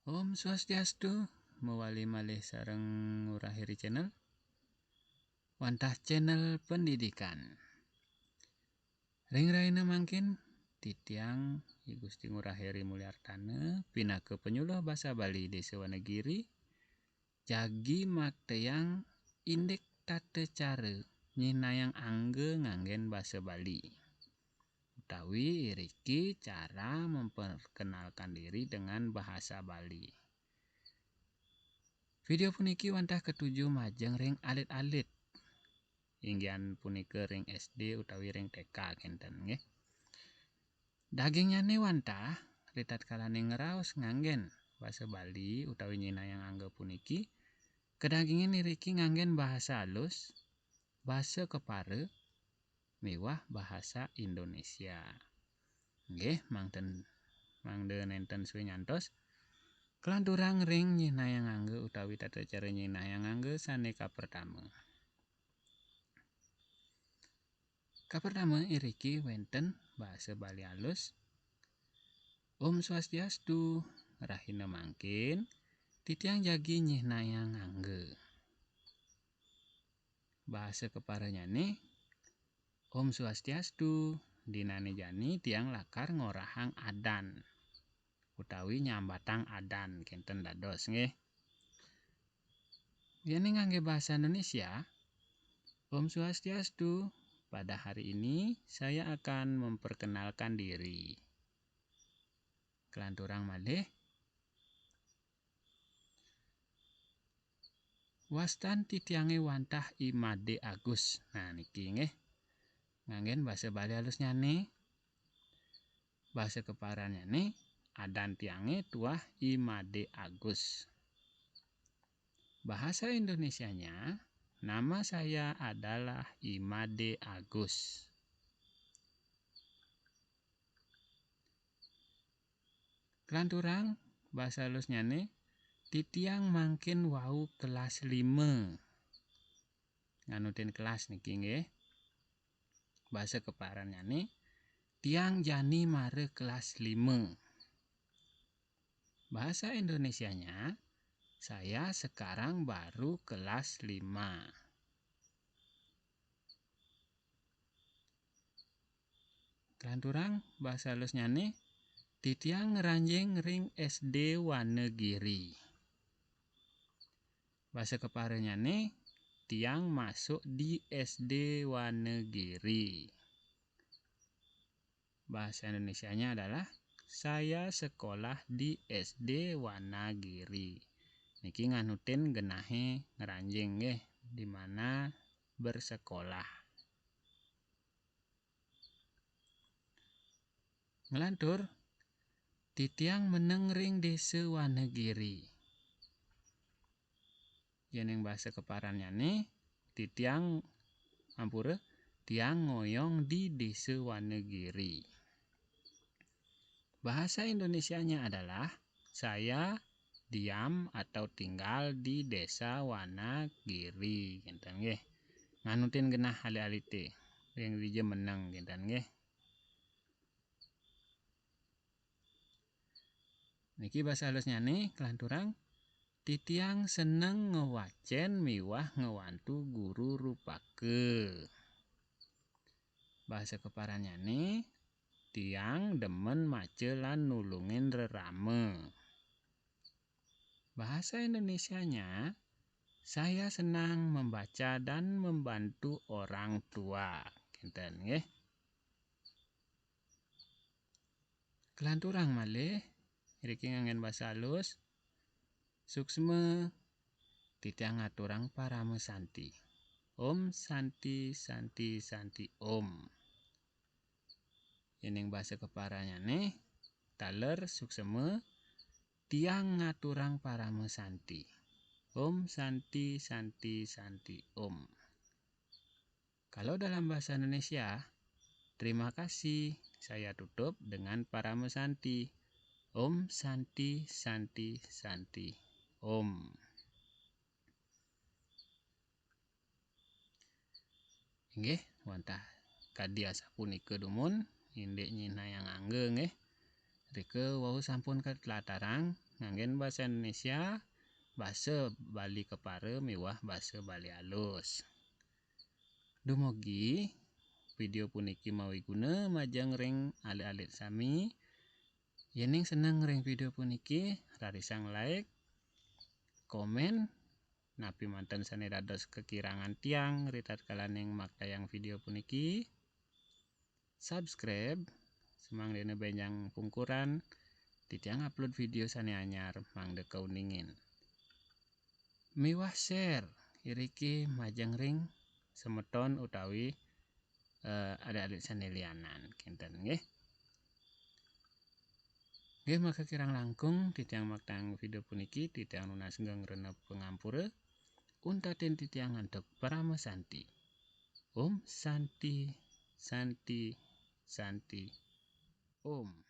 Om Swastiastu, mewali malih sareng ngurahiri channel. Wantah channel pendidikan. Ring raina mangkin titiang I Gusti Ngurahiri Mulyartana pinake penyuluh basa Bali Desa Wanagiri jagi makteang indek tate care nyinayang angge nganggen basa Bali. Utawi iriki cara memperkenalkan diri dengan bahasa Bali. Video puniki wantah ketujuh majeng ring alit-alit. Inggian punika ring SD utawi ring TK kenten nggih. Dagingnya ne wantah ritat kalane ngeraos nganggen basa Bali utawi nyinayang angge puniki. Kedagingin iriki nganggen bahasa halus, bahasa kepare, miwah bahasa Indonesia. Nggih, mangde nenten suwi nyantos. Kelanturang ring nyinayang angge utawi tata cara nyinayang angge saneka pertama. Kapertama iriki wenten bahasa Bali halus. Om Swastiastu, rahina mangkin titiang jagi nyinayang angge. Bahasa keparanyane Om Swastiastu, dinane jani tiang lakar ngorahang adan. Utawi nyambatang adan kenten dados nggih. Yen ngangge bahasa Indonesia, Om Swastiastu, pada hari ini saya akan memperkenalkan diri. Kelanturang malih. Wastan titiange wantah Imade Agus. Nah niki nggih. Nganggen bahasa Bali halus nyane. Bahasa keparanyane adan tiange tuah Imade Agus. Bahasa Indonesianya, nama saya adalah Imade Agus. Kelanturang bahasa halusnya ne titiang mangkin wau kelas 5. Nganutin kelas niki nggih. Bahasa keparannya ne tiang jani mare kelas 5. Bahasa Indonesianya saya sekarang baru kelas 5. Kelanturang bahasa halusnya ne titiang ngeranjing ring SD Wanegiri. Bahasa keparanya ne tiang masuk di SD Wanegiri. Bahasa Indonesianya adalah saya sekolah di SD Wanagiri. Niki nganutin genahe ngeranjing nggih di mana bersekolah. Ngelantur titiang meneng ring Desa Wanegiri. Yeneng bahasa keparannya ne titiang ampura tiang ngoyong di Desa Wanegiri. Bahasa Indonesianya adalah saya diam atau tinggal di Desa Wanagiri kinten nggih. Nganutin genah ali-alite ring wije meneng kinten nggih. Niki bahasa halusnya ne kelanturang titiang seneng ngewacen miwah ngewantu guru rupake. Bahasa keparannya ne tiang demen mace lan nulungin rerame. Bahasa Indonesianya saya senang membaca dan membantu orang tua. Kinten nggih. Kelanturang malih iriki nganggen bahasa halus. Suksme titiang ngaturang parame santi. Om santi santi santi om. Yeneng bahasa keparanya ne taler sukseme tiang ngaturang parame santi. Om santi santi santi om. Kalau dalam bahasa Indonesia, terima kasih. Saya tutup dengan parame santi. Om santi santi santi om. Nggih, wantah kadia sapunika dumun indek nyinayang angge nggih. Rike wau sampun ketlatarang nganggen bahasa Indonesia, bahasa Bali Kepare miwah bahasa Bali halus. Dumugi video puniki mawi guna majeng ring alit-alit sami. Yening seneng ring video puniki rarisang like, komen, napi manten sane dados kekirangan tiang ritat kalaning maktayang video puniki. Subscribe semang dene benjang pungkuran titiang upload video sane anyar mangde kauningin. Miwah share iriki majeng ring semeton utawi adik-adik sane lianan kinten nggih. Nggih maka kirang langkung titiang maktang video puniki titiang nunas nggeng rena pengampura untaten titiang ngantuk parama santi. Om Santi Santi Santi Om.